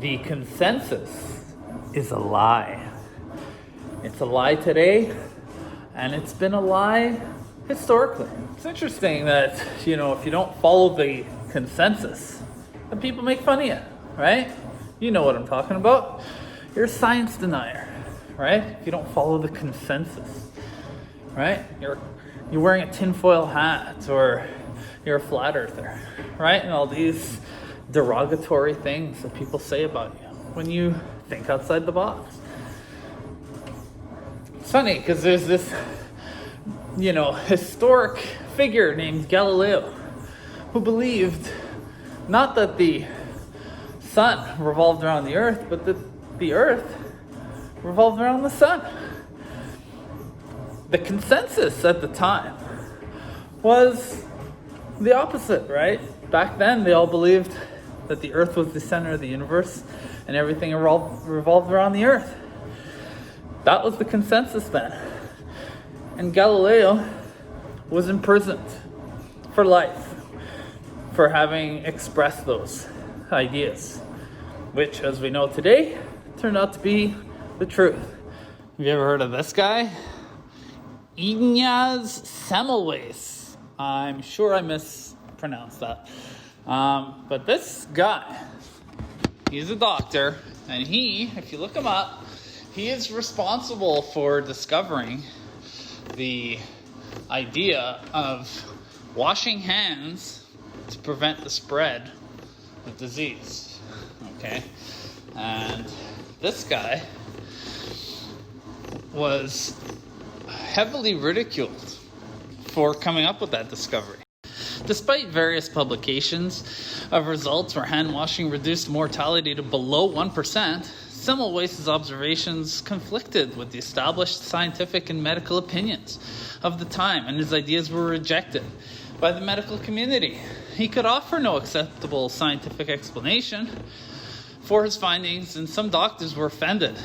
The consensus is a lie. It's a lie today, and it's been a lie historically. It's interesting that, if you don't follow the consensus, then people make fun of you, right? You know what I'm talking about. You're a science denier, right? If you don't follow the consensus, right? You're wearing a tinfoil hat, or you're a flat earther, right? And all these derogatory things that people say about you when you think outside the box. It's funny because there's this, historic figure named Galileo who believed not that the sun revolved around the earth, but that the earth revolved around the sun. The consensus at the time was the opposite, right? Back then, they all believed that the earth was the center of the universe and everything revolved around the earth. That was the consensus then. And Galileo was imprisoned for life for having expressed those ideas, which, as we know today, turned out to be the truth. Have you ever heard of this guy? Ignaz Semmelweis. I'm sure I mispronounced that. But this guy, he's a doctor, and if you look him up, he is responsible for discovering the idea of washing hands to prevent the spread of disease. Okay? And this guy was heavily ridiculed for coming up with that discovery. Despite various publications of results where hand washing reduced mortality to below 1%, Semmelweis' observations conflicted with the established scientific and medical opinions of the time, and his ideas were rejected by the medical community. He could offer no acceptable scientific explanation for his findings, and some doctors were offended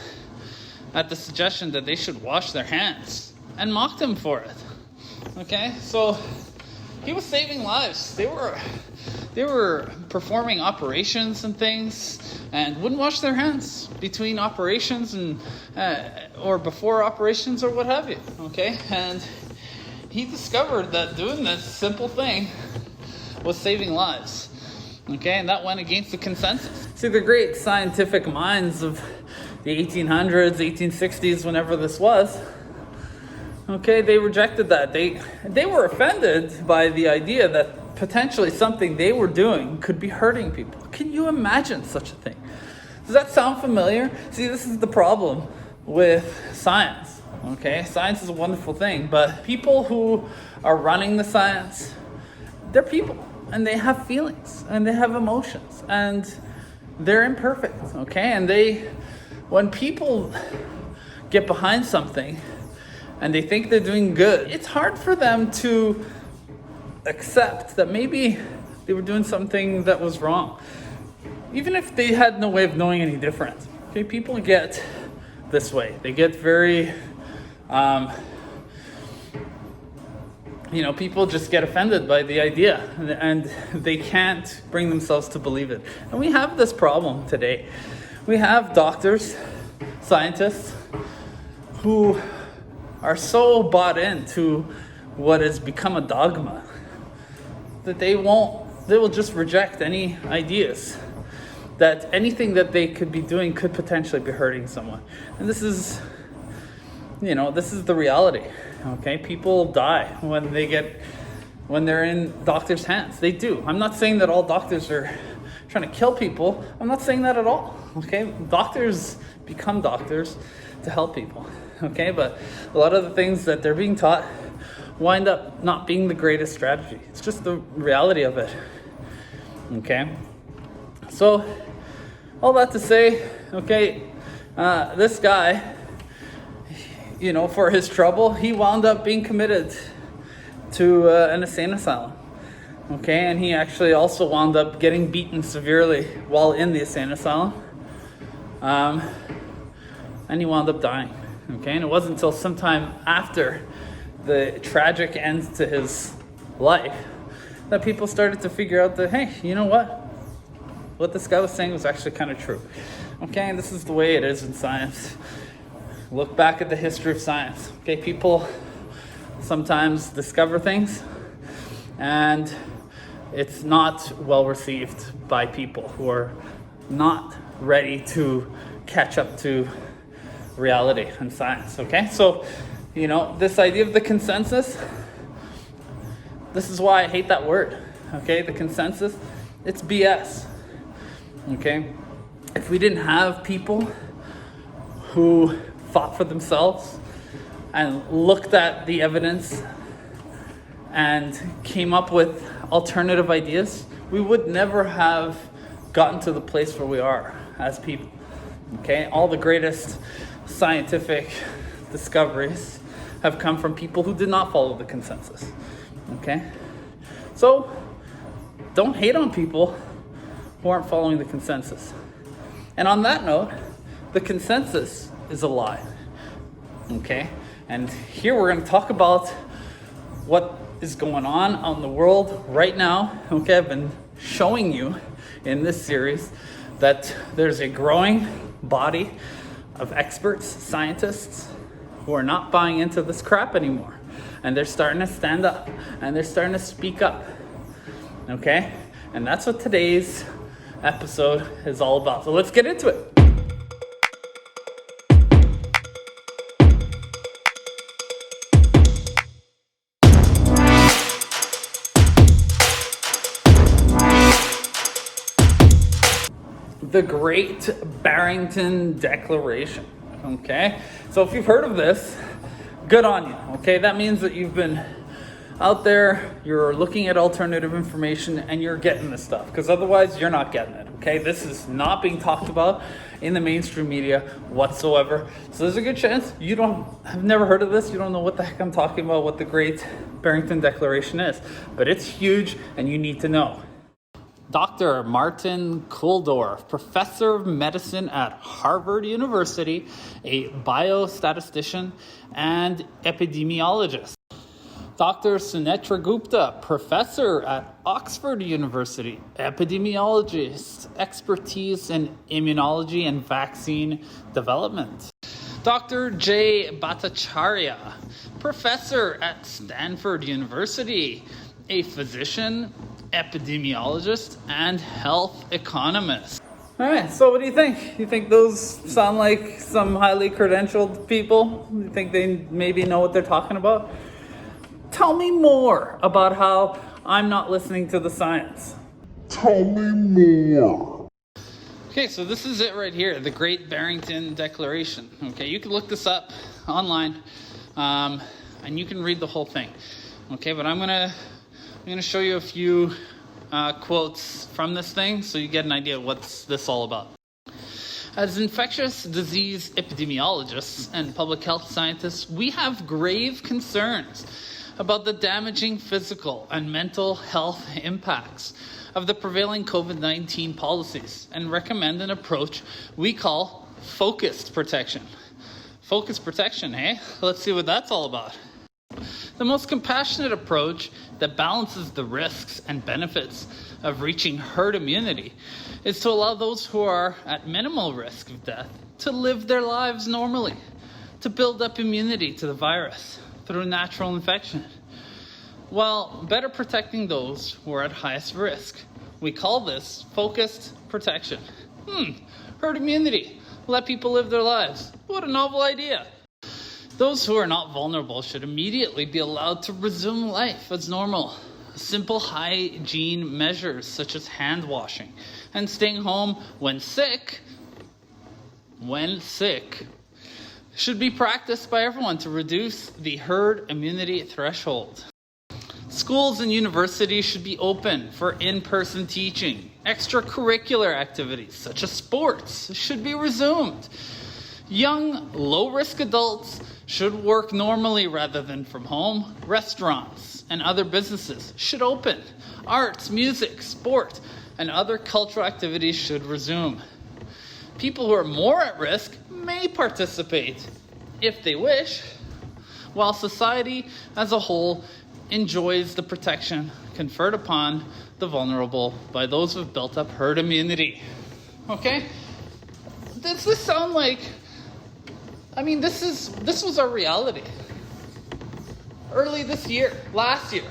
at the suggestion that they should wash their hands and mocked him for it. Okay, so he was saving lives. They were performing operations and things and wouldn't wash their hands between operations and or before operations or what have you. Okay, and he discovered that doing this simple thing was saving lives. Okay, and that went against the consensus. See, the great scientific minds of the 1800s, 1860s, whenever this was, okay, they rejected that. They were offended by the idea that potentially something they were doing could be hurting people. Can you imagine such a thing? Does that sound familiar? See, this is the problem with science. Okay, science is a wonderful thing, but people who are running the science, they're people, and they have feelings, and they have emotions, and they're imperfect. Okay, and when people get behind something and they think they're doing good, it's hard for them to accept that maybe they were doing something that was wrong, even if they had no way of knowing any different. Okay, people get this way. They get very, people just get offended by the idea, and they can't bring themselves to believe it. And we have this problem today. We have doctors, scientists, who are so bought into what has become a dogma that they will just reject any ideas that anything that they could be doing could potentially be hurting someone. And this is the reality. Okay, people die when they're in doctors' hands. They do. I'm not saying that all doctors are trying to kill people. I'm not saying that at all. Okay, doctors become doctors to help people. Okay, but a lot of the things that they're being taught wind up not being the greatest strategy. It's just the reality of it. Okay, so all that to say, okay, this guy, for his trouble, he wound up being committed to an insane asylum. Okay, and he actually also wound up getting beaten severely while in the insane asylum. And he wound up dying. Okay, and it wasn't until sometime after the tragic end to his life that people started to figure out that, hey, you know what? what this guy was saying was actually kind of true. Okay, and this is the way it is in science. Look back at the history of science. Okay, people sometimes discover things and it's not well received by people who are not ready to catch up to reality and science. Okay, so this idea of the consensus, this is why I hate that word. Okay, the consensus, it's BS. Okay, if we didn't have people who fought for themselves and looked at the evidence and came up with alternative ideas, we would never have gotten to the place where we are as people. Okay, all the greatest scientific discoveries have come from people who did not follow the consensus. Okay, so don't hate on people who aren't following the consensus. And on that note, the consensus is a lie. Okay, and here we're going to talk about what is going on out in the world right now. Okay, I've been showing you in this series that there's a growing body of experts, scientists, who are not buying into this crap anymore. And they're starting to stand up and they're starting to speak up. Okay? And that's what today's episode is all about. So let's get into it. The Great Barrington Declaration. Okay? So if you've heard of this, good on you. Okay? That means that you've been out there, you're looking at alternative information, and you're getting this stuff. Because otherwise, you're not getting it. Okay? This is not being talked about in the mainstream media whatsoever. So there's a good chance you have never heard of this. You don't know what the heck I'm talking about, what the Great Barrington Declaration is. But it's huge, and you need to know. Dr. Martin Kulldorff, professor of medicine at Harvard University, a biostatistician and epidemiologist. Dr. Sunetra Gupta, professor at Oxford University, epidemiologist, expertise in immunology and vaccine development. Dr. Jay Bhattacharya, professor at Stanford University, a physician, epidemiologist, and health economist. All right, so what do you think? You think those sound like some highly credentialed people? You think they maybe know what they're talking about? Tell me more about how I'm not listening to the science. Tell me more. Okay, so this is it right here, the Great Barrington Declaration. Okay, you can look this up online, and you can read the whole thing. Okay, but I'm gonna show you a few quotes from this thing so you get an idea of what's this all about. As infectious disease epidemiologists and public health scientists, we have grave concerns about the damaging physical and mental health impacts of the prevailing COVID-19 policies and recommend an approach we call focused protection. Focused protection, eh? Let's see what that's all about. The most compassionate approach that balances the risks and benefits of reaching herd immunity is to allow those who are at minimal risk of death to live their lives normally, to build up immunity to the virus through natural infection, while better protecting those who are at highest risk. We call this focused protection. Herd immunity. Let people live their lives. What a novel idea. Those who are not vulnerable should immediately be allowed to resume life as normal. Simple hygiene measures such as hand washing and staying home when sick, should be practiced by everyone to reduce the herd immunity threshold. Schools and universities should be open for in-person teaching. Extracurricular activities such as sports should be resumed. Young, low-risk adults should work normally rather than from home. Restaurants and other businesses should open. Arts, music, sport, and other cultural activities should resume. People who are more at risk may participate if they wish, while society as a whole enjoys the protection conferred upon the vulnerable by those who have built up herd immunity. Okay? Does this sound like... this was our reality. Early this year, last year.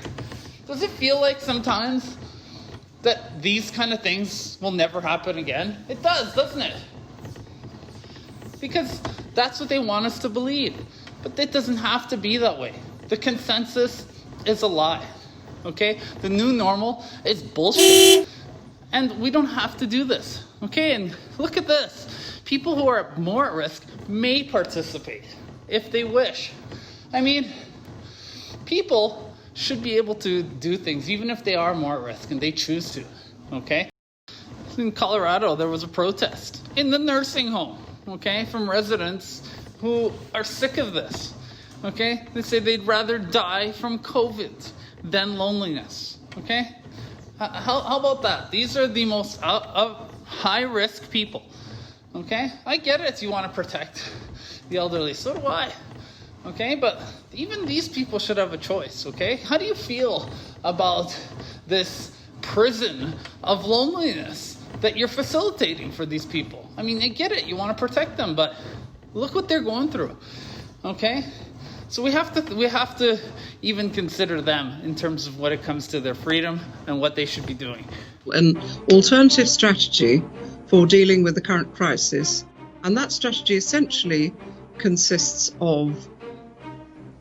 Does it feel like sometimes that these kind of things will never happen again? It does, doesn't it? Because that's what they want us to believe. But it doesn't have to be that way. The consensus is a lie. Okay? The new normal is bullshit. And we don't have to do this. Okay? And look at this. People who are more at risk may participate if they wish. People should be able to do things even if they are more at risk and they choose to. Okay? In Colorado, there was a protest in the nursing home, okay, from residents who are sick of this. Okay? They say they'd rather die from COVID than loneliness. Okay? How about that? These are the most high-risk people. Okay? I get it. You want to protect the elderly. So do I. Okay? But even these people should have a choice. Okay? How do you feel about this prison of loneliness that you're facilitating for these people? I get it. You want to protect them, but look what they're going through. Okay? So we have to even consider them in terms of what it comes to their freedom and what they should be doing. An alternative strategy for dealing with the current crisis, and that strategy essentially consists of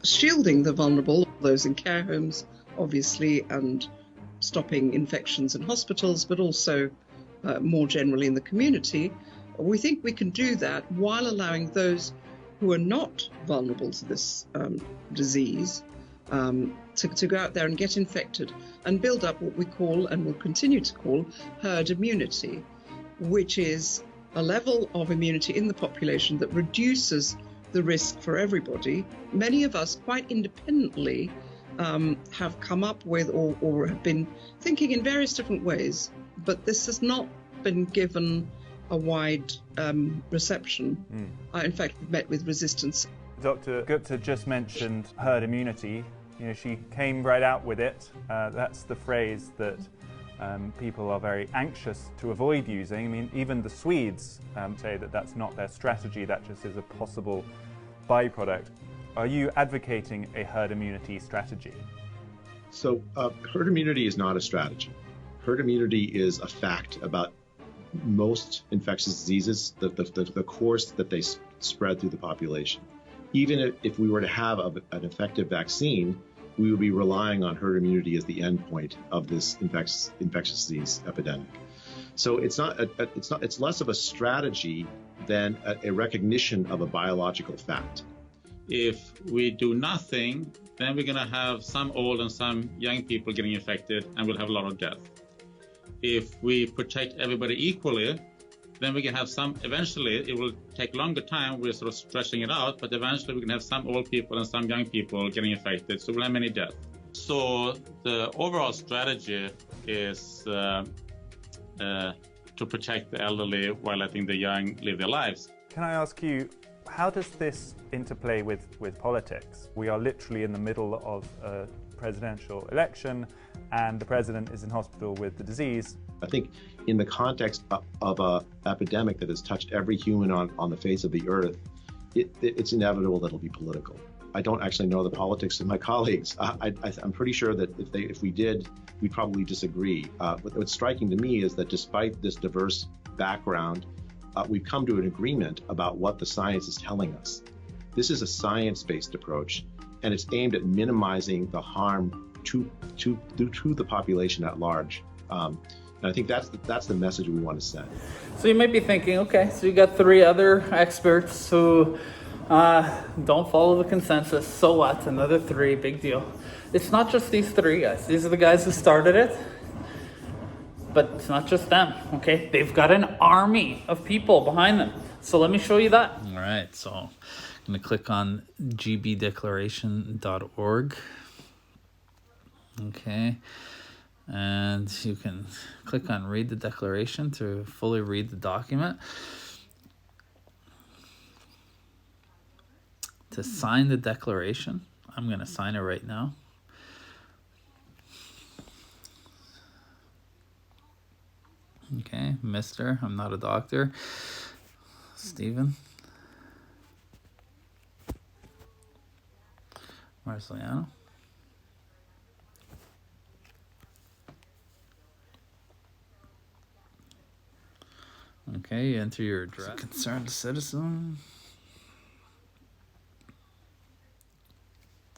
shielding the vulnerable, those in care homes, obviously, and stopping infections in hospitals, but also more generally in the community. We think we can do that while allowing those who are not vulnerable to this disease to go out there and get infected and build up what we call, and will continue to call, herd immunity, which is a level of immunity in the population that reduces the risk for everybody. Many of us, quite independently, have come up with or have been thinking in various different ways, but this has not been given a wide reception. In fact, we've met with resistance. Dr. Gupta just mentioned herd immunity. She came right out with it. That's the phrase that people are very anxious to avoid using. Even the Swedes say that that's not their strategy, that just is a possible byproduct. Are you advocating a herd immunity strategy? So herd immunity is not a strategy. Herd immunity is a fact about most infectious diseases, the course that they spread through the population. Even if we were to have an effective vaccine, we would be relying on herd immunity as the endpoint of this infectious disease epidemic. So it's less of a strategy than a recognition of a biological fact. If we do nothing, then we're going to have some old and some young people getting infected, and we'll have a lot of death. If we protect everybody equally, then we can have eventually it will take longer time, we're sort of stretching it out, but eventually we can have some old people and some young people getting infected, so we'll have many deaths. So the overall strategy is to protect the elderly while letting the young live their lives. Can I ask you, how does this interplay with politics? We are literally in the middle of a presidential election, and the president is in hospital with the disease. I think in the context of an epidemic that has touched every human on the face of the earth, it's inevitable that it'll be political. I don't actually know the politics of my colleagues. I'm pretty sure that if we did, we'd probably disagree. What's striking to me is that despite this diverse background, we've come to an agreement about what the science is telling us. This is a science-based approach, and it's aimed at minimizing the harm to the population at large. And I think that's the message we want to send. So you might be thinking, okay, so you got 3 other experts who don't follow the consensus. So what? Another 3, big deal. It's not just these 3 guys. These are the guys who started it. But it's not just them, okay? They've got an army of people behind them. So let me show you that. All right, so I'm going to click on gbdeclaration.org. Okay. And you can click on read the declaration to fully read the document. To sign the declaration, I'm going to sign it right now. Okay, Mr. I'm not a doctor. Stephen. Marceliano. Okay, you enter your address. Concerned citizen.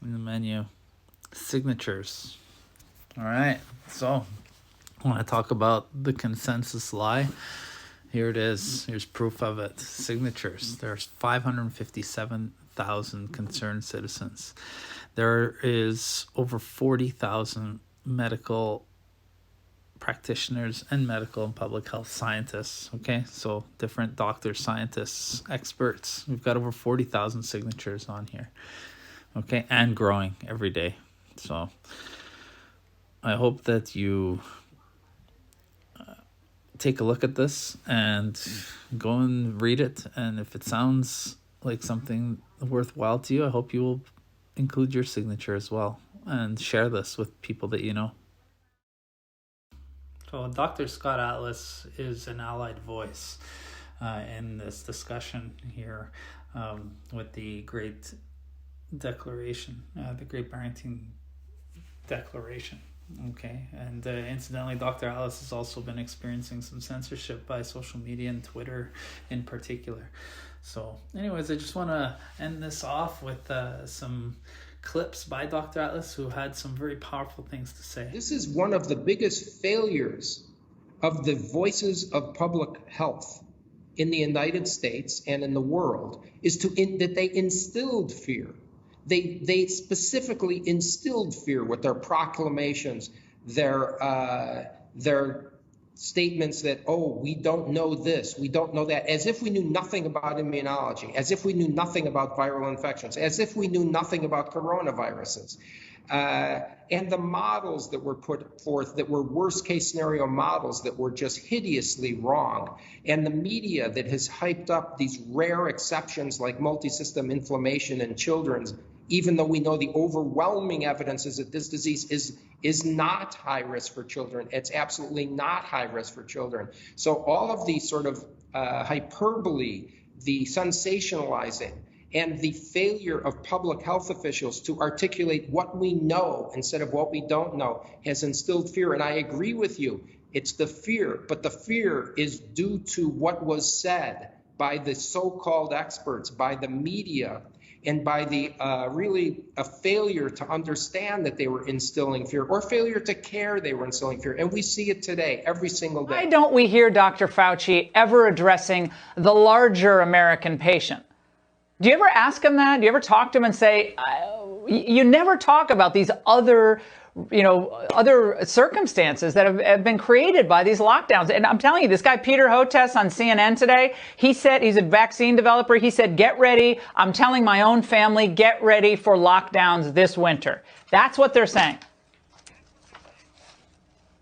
In the menu. Signatures. All right, so I want to talk about the consensus lie. Here it is. Here's proof of it. Signatures. There's 557,000 concerned citizens. There is over 40,000 medical practitioners and medical and public health scientists. Okay, so different doctors, scientists, experts. We've got over 40,000 signatures on here. Okay, and growing every day. So I hope that you take a look at this and go and read it. And if it sounds like something worthwhile to you, I hope you will include your signature as well and share this with people that you know. So Dr. Scott Atlas is an allied voice in this discussion here with the Great Declaration, the Great Barrington Declaration. Okay, and incidentally, Dr. Atlas has also been experiencing some censorship by social media and Twitter in particular. So anyways, I just want to end this off with some clips by Dr. Atlas, who had some very powerful things to say. This is one of the biggest failures of the voices of public health in the United States and in the world, is that they instilled fear. They specifically instilled fear with their proclamations, their statements that, oh, we don't know this, we don't know that, as if we knew nothing about immunology, as if we knew nothing about viral infections, as if we knew nothing about coronaviruses. And the models that were put forth that were worst case scenario models that were just hideously wrong. And the media that has hyped up these rare exceptions like multisystem inflammation in children's, even though we know the overwhelming evidence is that this disease is not high risk for children. It's absolutely not high risk for children. So all of the sort of hyperbole, the sensationalizing, and the failure of public health officials to articulate what we know instead of what we don't know has instilled fear. And I agree with you. It's the fear, but the fear is due to what was said by the so-called experts, by the media, and by the really a failure to understand that they were instilling fear, or failure to care they were instilling fear. And we see it today, every single day. Why don't we hear Dr. Fauci ever addressing the larger American patient? Do you ever ask him that? Do you ever talk to him and say, you never talk about these other circumstances that have been created by these lockdowns? And I'm telling you, this guy, Peter Hotez on CNN today, he said, he's a vaccine developer. He said, get ready. I'm telling my own family, get ready for lockdowns this winter. That's what they're saying.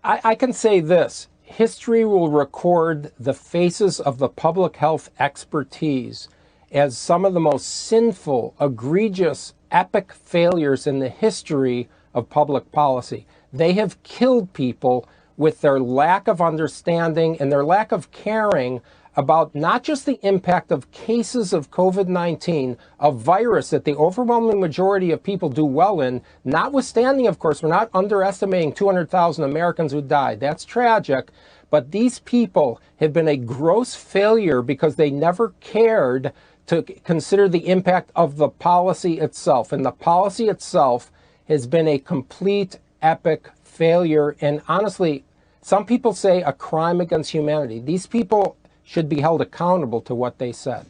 I can say this. History will record the faces of the public health expertise as some of the most sinful, egregious, epic failures in the history of public policy. They have killed people with their lack of understanding and their lack of caring about not just the impact of cases of COVID-19, a virus that the overwhelming majority of people do well in, notwithstanding, of course, we're not underestimating 200,000 Americans who died. That's tragic. But these people have been a gross failure because they never cared to consider the impact of the policy itself. And the policy itself has been a complete epic failure. And honestly, some people say a crime against humanity. These people should be held accountable to what they said.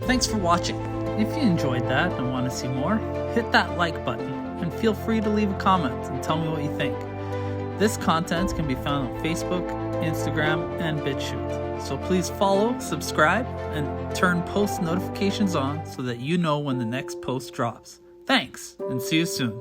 Thanks for watching. If you enjoyed that and want to see more, hit that like button and feel free to leave a comment and tell me what you think. This content can be found on Facebook, Instagram, and BitChute. So please follow, subscribe, and turn post notifications on so that you know when the next post drops. Thanks, and see you soon.